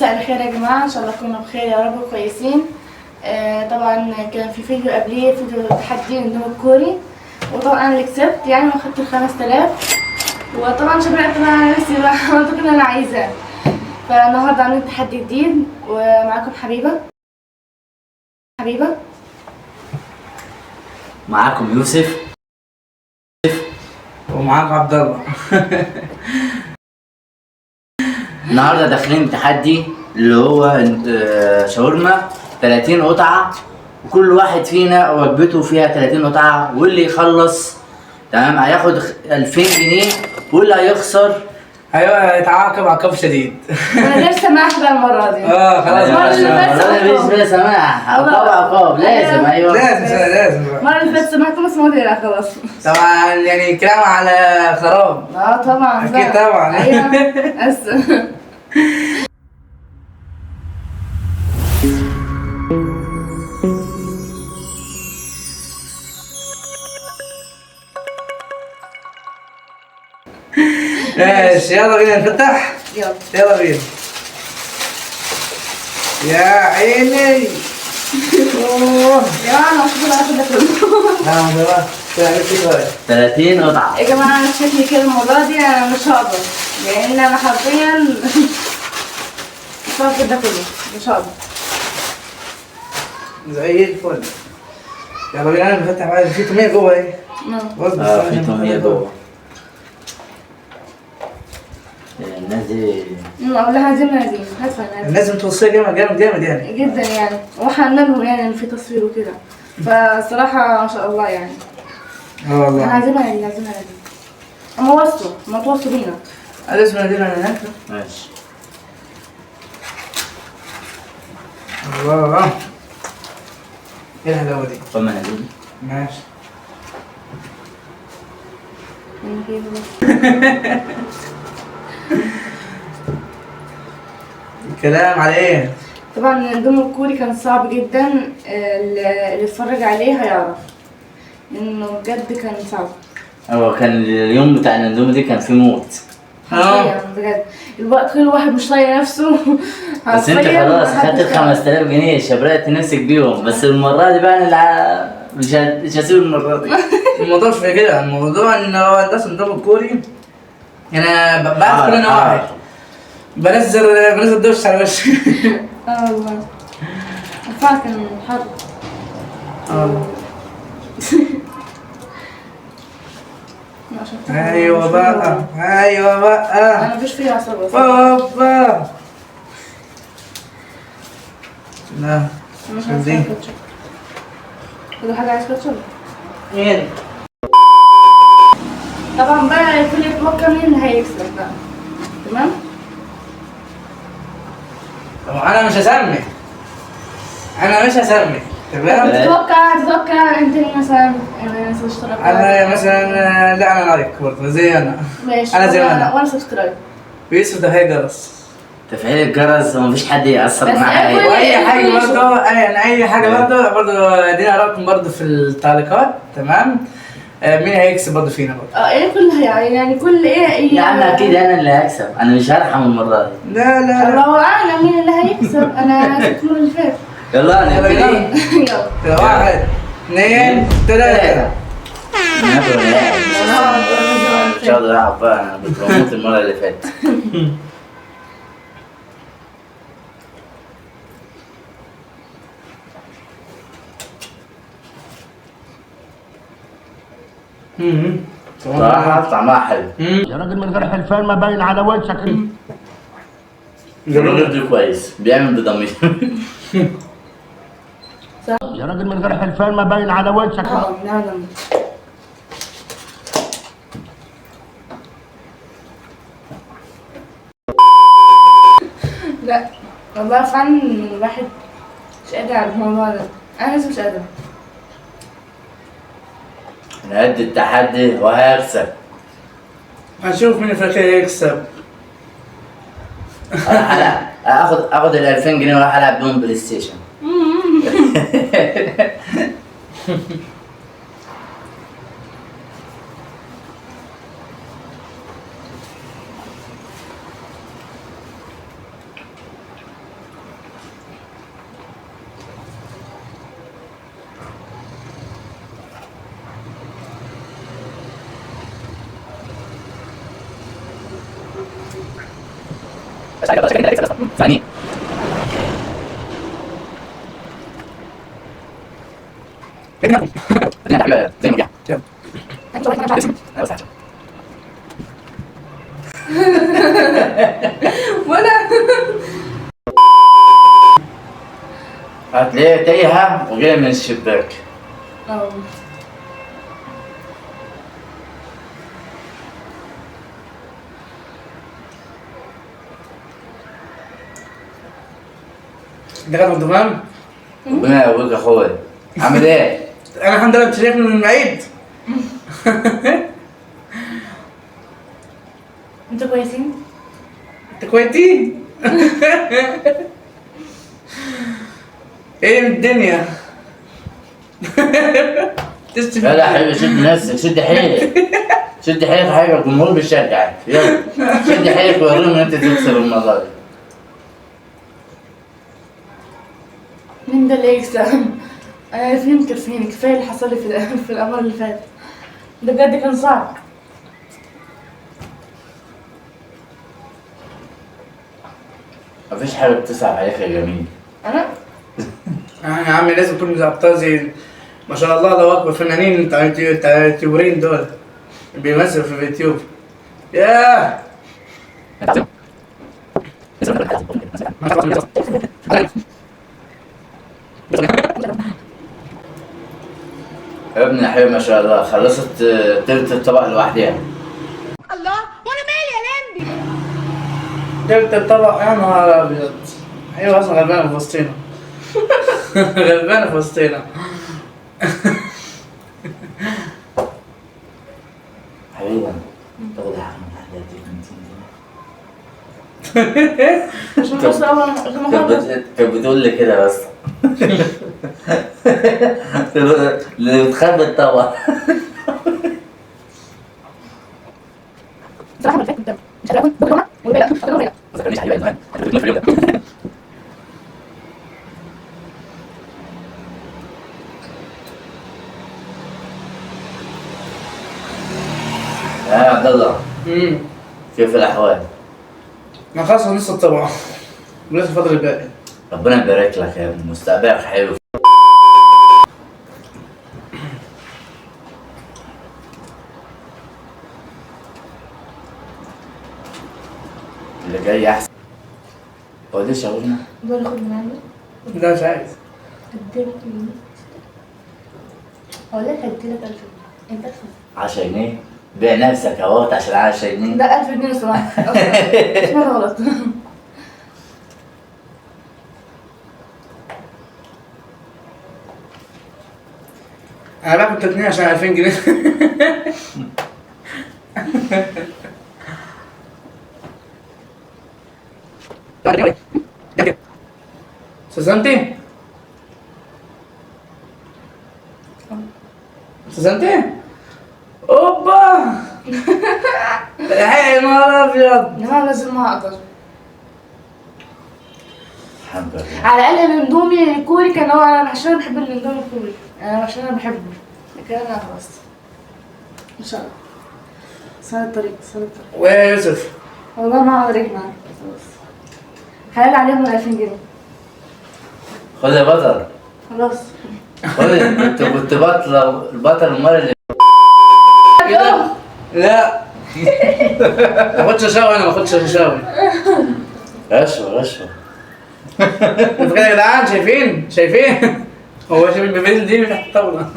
مساء الخير يا جماعة، ان شاء الله تكونوا بخير يا رب وكويسين. طبعا كان في فيديو قبليه، فيديو تحدي اندومي الكوري، وطبعا انا اللي كسبت يعني واخدت ال5000. وطبعا شبعت بقى على نفسي بقى عملت كل اللي انا عايزاه. فالنهارده عاملين تحدي جديد ومعاكم حبيبة معاكم يوسف ومعاك عبد الله. النهارده داخلين تحدي اللي هو شاورما 30 قطعة، وكل واحد فينا وجبته فيها 30 قطعة، واللي يخلص تمام هياخد 2000 جنيه، واللي هيخسر هيتعاقب عقاب شديد. من غير سماح بقى المرة دي. خلاص المرة اللي فاتت مش بلا سماح، عقاب لازم. ايوه لازم المرة اللي فاتت سمحتوا بس ما لا خلاص. طبعا يعني كلام على خراب. طبعا اكيد طبعا. ايوه بس ماشي، يلا بينا نفتح. يلا بينا. يا عيني. اوه يا جماعة انا مش هاخد ده كله. 30 قطعة يا جماعة انا شكلي كده المرة دي انا مش هقدر، لان انا حرفيا مش هاخد ده كله، مش هقدر. زي الفل. يلا بينا نفتح بقى. في تومية جوه اهي. في تومية جوه. الناس دي اقول لها دي هدفع لازم توصيها جامد جامد جامد يعني. جدا يعني، وحنا لهم يعني في تصوير وكده، فصراحة ما شاء الله يعني. والله انا عازمها دي. اما وصلوا ما توصلوا بينا. لازم ندينا هناك. ماشي. الله. ايه الحلاوة دي؟ طب ما نجيب. ماشي. الكلام على ايه؟ طبعا الاندومي الكوري كان صعب جدا، اللي اتفرج عليه هيعرف انه بجد كان صعب. هو كان اليوم بتاع الاندومي دي كان فيه موت. حرفيا بجد الوقت كل واحد مش طايق نفسه. بس انت خلاص خدت ال5000 جنيه، شبرقت نفسك بيهم، بس المرة دي بقى انا مش هسيب المرة دي. الموضوع مش في كده، الموضوع ان هو ده صندوق الكوري يعني بعد كل انا واحد بنزل دوش على وشي. والله الفرق كان حر. ايوه بقى انا مفيش فيها عصب اصلا. اوبا. لا مش عايزة كاتشب. كل حاجة عايز كاتشب. مين؟ طبعا بقى الكل يتوقع مين اللي هيكسب بقى. تمام؟ انا مش هسمي. تمام؟ تتوقع انت مين مثلا؟ انا سبسكرايب. انا مثلا لا انا لايك برضه زي انا. ماشي. انا زي ما انا. وانا سبسكرايب. ويوسف ده جرس. تفعيل الجرس ومفيش حد يأثر بس معايا. واي حاجه برضه يعني اي حاجه برضه ادينا رايكم برضه في التعليقات. تمام؟ مين هيكسب برضه فينا برضه؟ ايه كل يعني كل ايه يا عم اكيد انا اللي هكسب، انا مش هرحم المرة دي. لا الله اعلم مين اللي هيكسب. انا كسبت المرة اللي فاتت. يلا نبتدي. يلا 1 2 3. مش هقدر العب بقى، انا كنت بموت المرة اللي فاتت. صراحة طعمها حلو. يا راجل من غير حلفان ما باين على وشك. الراجل ده كويس بيعمل بضمير. يا راجل من غير حلفان ما باين على وشك. نعم. لا والله فعلا الواحد مش قادر على الموضوع ده. انا لسه مش قادرة. انا قد التحدي وهكسب. هنشوف مين في الأخير هيكسب. اخد ال2000 جنيه واروح العب بيهم بلاي ستيشن. ثانية. زي ما رجع. وانا هتلاقيها تايهة وجاية من الشباك. اه ده كان تمام. ربنا يقويك يا اخويا. عامل ايه؟ انا الحمد لله انت شايفني من بعيد. انتوا كويسين؟ انت كويتين. ايه من الدنيا؟ تشتم. لا لا حبيبي، شد نفسك، شد حيلك. شد حيلك يا حبيبي، الجمهور بيشجعك. يلا شد حيلك ووريهم ان انت تكسب المرة دي. مين ده اللي يكسب؟ انا فهمت كفايه اللي حصل لي في الامر اللي فات. ده بجد كان صعب. مفيش حاجة بتصعب عليك يا جميل. انا يا عم لازم تكون زي ابطال زي ما شاء الله الله اكبر فنانين بتاع اليوتيوبرين دول بيمثلوا في اليوتيوب. ياه يا ابني يا حبيبي ما شاء الله خلصت تلت الطبق لوحدها. جبت الطبق يا نهار ابيض. ايوه اصلا غلبانه في وسطينا. غلبانه في وسطينا. حبيبي تاخد حاجة من الحاجات دي 200 جنيه. عشان بس اول ما اخلص كانت بتقول لي كده بس. اللي بتخبي الطبق. صراحه ما فات كنت مش هلاقي بكره والباقي لا ما ذكرنيش حبيبي زمان، انت بتقول في اليوم ده. يا عبد الله كيف الاحوال؟ انا خلاص لسه الطبق ولسه فاضل الباقي. ربنا يبارك لك يا ابني، مستقبلك حلو. اللي جاي احسن. هو ده شاورما؟ دول خد من عندي. لا مش عايز. هديلك اقول لك هديلك 1000 جنيه. انت 1000 10 جنيه؟ بيع نفسك اهوت عشان 10 جنيه. ده 1000 جنيه صراحه. اسمها غلط. انا باخد 3 عشان 2000 جنيه. سوزانتي سوزانتي اوبا. يا نهار ابيض. لا لازم ما اقدر. الحمد لله. على الاقل الاندومي الكوري كان هو انا عشان بحب الاندومي الكوري. انا عشان انا بحبه. لكن انا خلاص ان شاء الله. سنة الطريق. ويا يوسف والله ما اقدر اجي معاك خلاص. حلال عليهم 2000 جنيه. خد يا بطل. خلاص. خد انت كنت البطل المره اللي يوم. لا. ما اخدش شاوي، انا ما اخدش شاوي. رشوه. انتوا كده يا جدعان شايفين هو شايف البيبيل دي تحت الطاوله.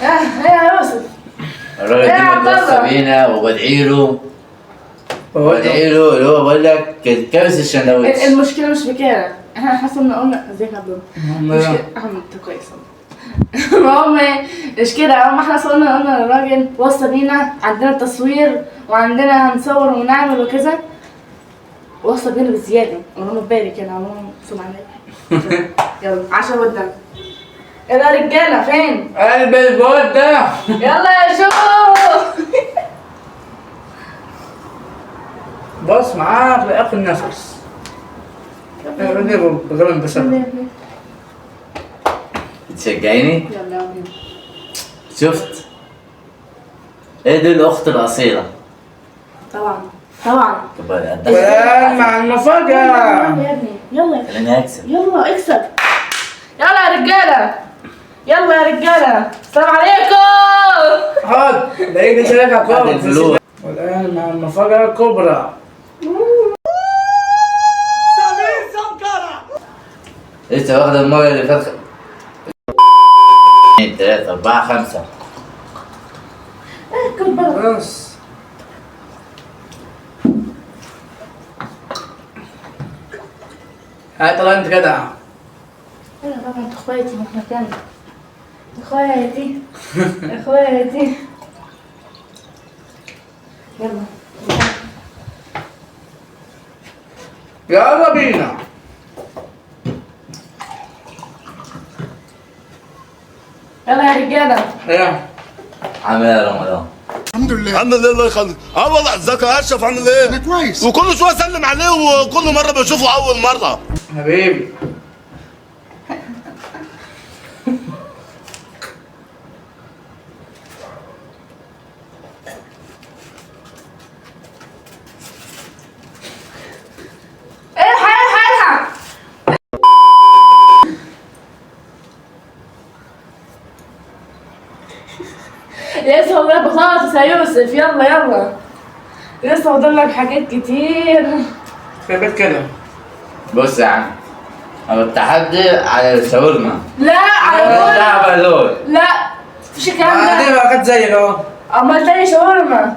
يا يوسف. الراجل يا ده عبد الله. متوصى بينا وبدعي له اللي هو بقول لك كابس الشندوتش. المشكلة مش في كده. احنا حاسة ان قلنا ازيك يا عبد الله. الله. احمد انت كويس المهم مش كده. هم احنا قلنا الراجل وصى بينا عندنا تصوير وعندنا هنصور ونعمل وكذا. وصى بينا بزيادة. اللهم بارك يعني اللهم صل على النبي. يلا 10 قدام. ايه ده يا رجالة فين؟ قلب البوت ده. يلا يا شو. بص معاك لاخر نفس. بغرم بسبب. تشجعيني؟ يلا يا بينا. شفت؟ ايه دي الاخت الاصيله؟ طبعا طبعا. تبقى قدها. سلام مع المفاجأة. يلا يا ابني يلا. خليني اكسب. يلا اكسب. يلا يا رجاله. يلا يا رجاله. السلام عليكم. حاضر لقيت انت لك هات عقاب. الفلوس. والآن مع المفاجأة الكبرى. لسه واخد المره اللي فاتت 2 3 4 5. كل بلد. خلاص. هاي طلع انت جدع. ايوه طبعا انت اخواتي مهما كان. اخواتي. اخواتي. يلا. يلا بينا. يلا يا رجاله. ايه عامل ايه يا رمضان؟ الحمد لله الله يخليك. اه والله ازيك يا اشرف عامل ايه؟ انا كويس. وكل شويه اسلم عليه وكل مره بشوفه اول مره. حبيبي. الحق. لسه فاضل لك بطاطس يا يوسف. يلا. لسه فاضل لك حاجات كتير. في بيت كده. بص يا عم، هو التحدي على الشاورما. لا على ماليش طول. دعوه دول. لا مفيش الكلام دي ده. بقى كانت زيك اهو. امال تاني شاورما.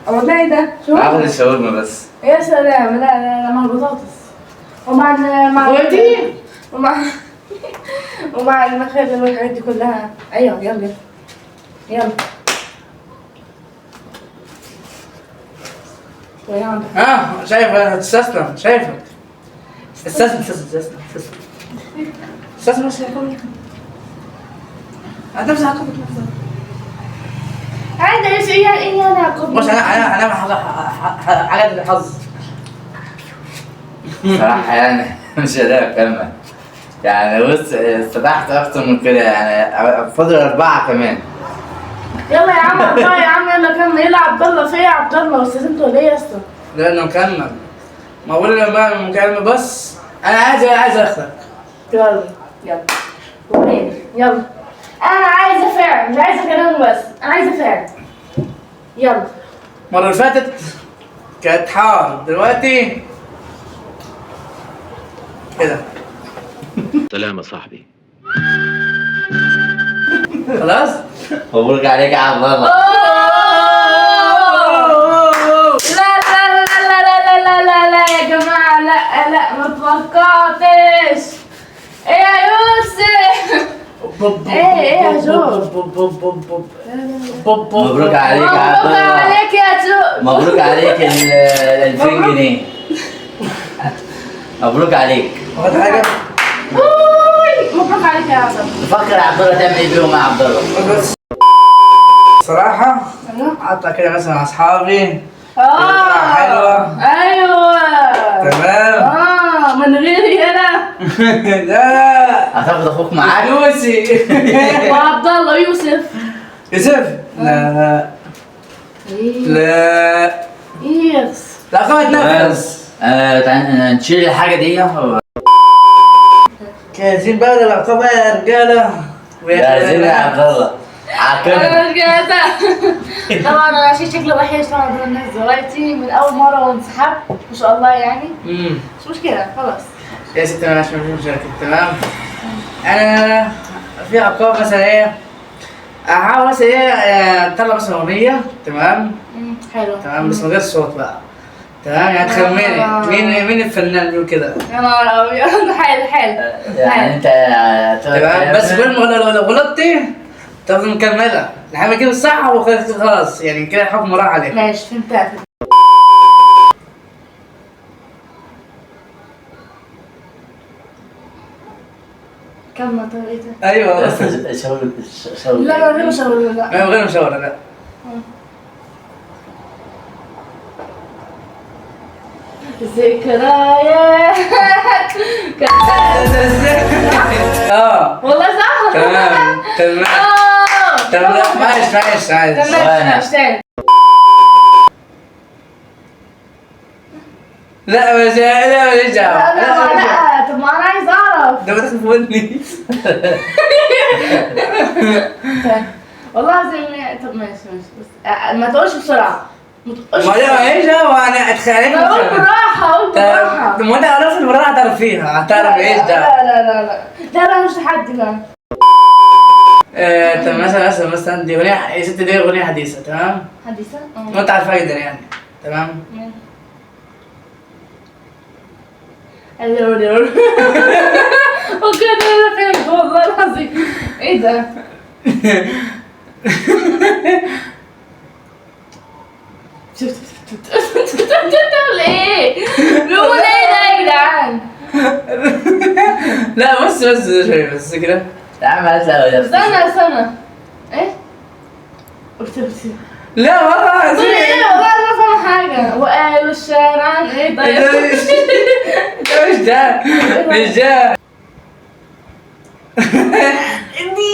امال تاني ده هاخد شاورما. الشاورما بس. يا سلام. لا مع البطاطس. ومع ودي. ومع المخلل والحاجات دي كلها. ايوه يلا. ويلا. ها شايف هتستسلم شايفك. استسلم. بس يا كل. هتمسح عقبك نفسك. عادي ايه انا اعقب. بص انا حاجات الحظ. صراحه يعني مش قادر اكمل. يعني بص استفتحت اكتر من كده، يعني فاضل 4 كمان. يلا يا عم 4 يا عم. يلا كمل. يلا عبد الله. في يا عبد الله واستاذنتوا ولا ايه يا اسطى؟ لانه مكمل. ما اقول لما بعمل مكالمة بس انا عايز اخسر. يلا. وين؟ يلا. انا عايزه فعل مش عايزه كلام بس. انا عايزه فعل. يلا. المرة اللي فاتت كانت حار دلوقتي كده. سلام يا صاحبي. خلاص؟ مبروك عليك يا عبد الله. لا يا جماعه. لا ما توقعتش. ايه يا يوسف؟ ايه يا جو؟ مبروك عليك يا عبد مبروك الله. عليك يا جو. مبروك عليك ال 2000 جنيه. مبروك عليك. واخد حاجة؟ مبروك عليك يا عبد الله. تفكر يا عبد الله تعمل ايه بيهم يا عبد الله؟ بس صراحة اطلع كده مثلا مع اصحابي. حلوة. ايوه. تمام. من غيري انا. لا هتاخد اخوك معاك؟ يوسي. وعبد الله يوسف. يوسف. لا لا يس. لا خد نفس. تعال نشيل الحاجة دي. جاهزين بقى للعقابة يا رجالة. جاهزين يا عبد الله. عاقبنا. انا رجعت. طبعا انا عشان شكلي وحش طبعا قدام الناس دلوقتي من اول مره وانسحبت ما شاء الله يعني. مش مشكله خلاص. يا ستي انا عشان مش مشاكل. تمام. انا في عقاب مثلا ايه، احاول مثلا ايه اطلع مثلا اغنية. تمام. حلو. تمام بس من غير صوت بقى. تمام يعني تخمني مين الفنان بيقول كده. يا نهار ابيض. حلو. يعني انت تمام بس كل ما لو غلطتي تفضل مكملة لحد ما تجيب الصح وخلاص يعني كده الحكم راح عليك. ماشي فهمتك. كمل طريقتك. ايوه شاور. لا غير مشاور. لا ما غير مشاورة لا. ذكريات. اه والله صح. تمام. اه طب لا معلش عادي. طب ماشي تاني. لا ماليش دعوة. لا طب ما انا عايز اعرف. ده بتاخد في ودني. والله العظيم طب ماشي بس ما تقولش بسرعة. ما تقولش ما بسرعة. ماليش دعوة انا اتخيلت. انا قول بالراحة قول بالراحة. طب ما انت عرفت المرة هتعرف فيها هتعرف ايش ده. لا مش تحدي بقى. طب مثلا دي اغنية يا ستي دي اغنية حديثة تمام؟ حديثة؟ وانت عارفها جدا يعني تمام؟ اوكي انا فهمت والله العظيم. ايه ده؟ شفت بتعمل ايه؟ بيقول ايه ده يا جدعان؟ لا بس شوية بس كده. يا عم هتلاقي استنى ايه؟ قلت لا والله قلت ايه والله ما فاهم حاجة. وقالوا الشارع ايه طيب؟ مش ده مش ده. دي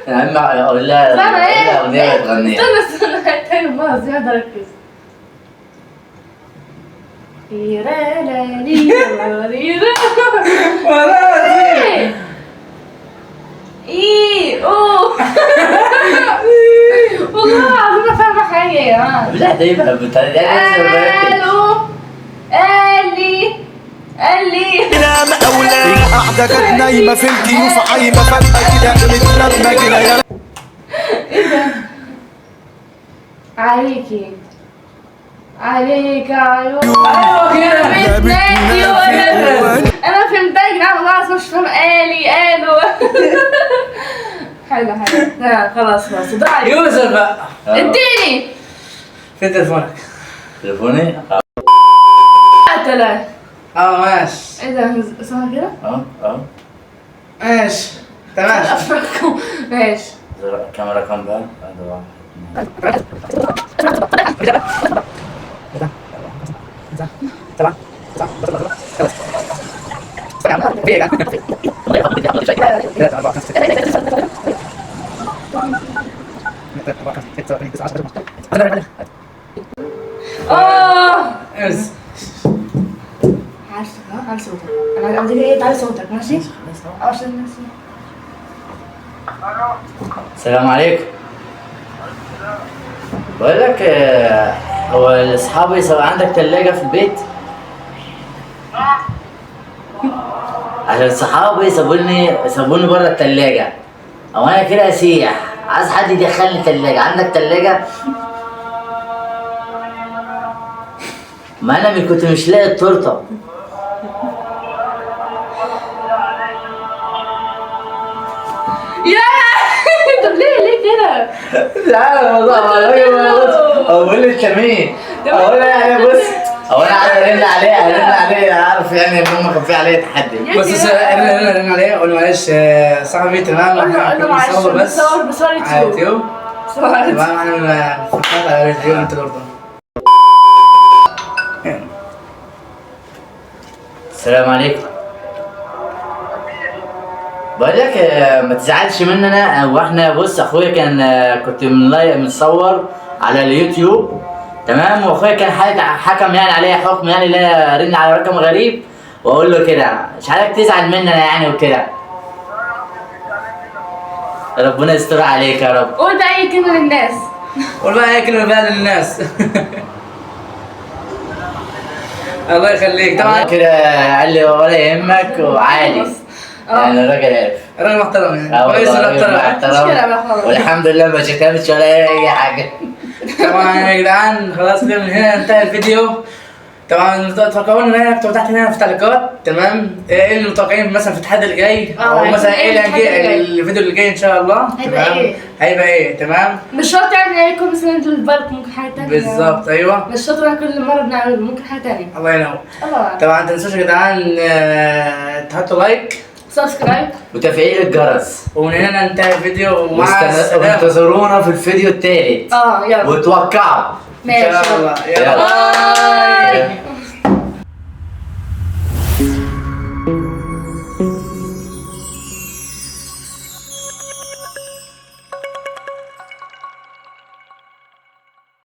يا عم اقول لها استنى ايه؟ اغنيه بتغنيها. استنى تاني مرة زيادة ركز. والله ايه اوه والله العظيم ما فاهمة حاجة يا جماعة. لا ده يبقى بتهيألي قال لي نام أولاد القعدة كانت نايمة في الكيوف عايمة فجأة كده قامت لما كده يا ايه ده؟ عليكي عليك عيون. ايوه كده. انا فهمتها يا جدعان والله العظيم مش فاهمة. قالوا حلو لا خلاص ضاع. يوسف بقى اديني فين تليفونك؟ تليفوني قتلة. ماشي. ايه ده اسمها كده؟ ماشي تمام. افرقكم ماشي. كاميرا كام بقى؟ بس على صوتك انا عندي ايه تعالى صوتك ماشي؟ عشان الناس. السلام عليكم. بقول لك هو اصحابي عندك ثلاجة في البيت؟ عشان صحابي سابوني بره الثلاجة او انا كده اسيح، عايز حد يدخلني ثلاجة. عندك ثلاجة؟ ما انا كنت مش لاقي التورته. طب ليه كده؟ لا والله اقول لك مين؟ اقول يعني بص هو انا عايز ارن عليه اعرف يعني ان هم كان في عليه تحدي. بس رن عليه قول معلش صاحبي تمام احنا بنصور بس بصور على اليوتيوب تمام احنا فكرت على اليوتيوب انت برضه. السلام عليكم. بقول لك ما تزعلش مننا. واحنا بص اخويا كنت مصور على اليوتيوب تمام، واخويا كان حكم يعني عليا حكم يعني لا ارن على رقم غريب واقول له كده. مش عايزك تزعل مننا يعني وكده. ربنا يستر عليك يا رب. قول بقى اي كلمة للناس. قول بقى اي كلمة بقى للناس. الله يخليك. طبعا كده قال لي ولا يهمك وعادي يعني الراجل عارف. راجل محترم يعني كويس محترم والحمد لله ما شتمتش ولا اي حاجه. طبعا يا جدعان خلاص كده من هنا انتهى الفيديو. طبعا تفكروا لنا اكتبوا تحت هنا في التعليقات تمام ايه اللي متوقعين مثلا في التحدي الجاي او مثلا ايه اللي الفيديو اللي جاي ان شاء الله تمام هيبقى ايه تمام. مش شرط يعني يكون مثلا انتوا البالك ممكن حاجه ثانيه بالظبط ايوه مش شرط كل مره بنعمله ممكن حاجه ثانيه. الله ينور. الله طبعا ما تنسوش يا جدعان تحطوا لايك سبسكرايب وتفعيل الجرس. ومن هنا ننتهي الفيديو ومع السلامه. وانتظرونا في الفيديو الثالث يلا وتوقعوا ماشي ان شاء الله. يلا. باي.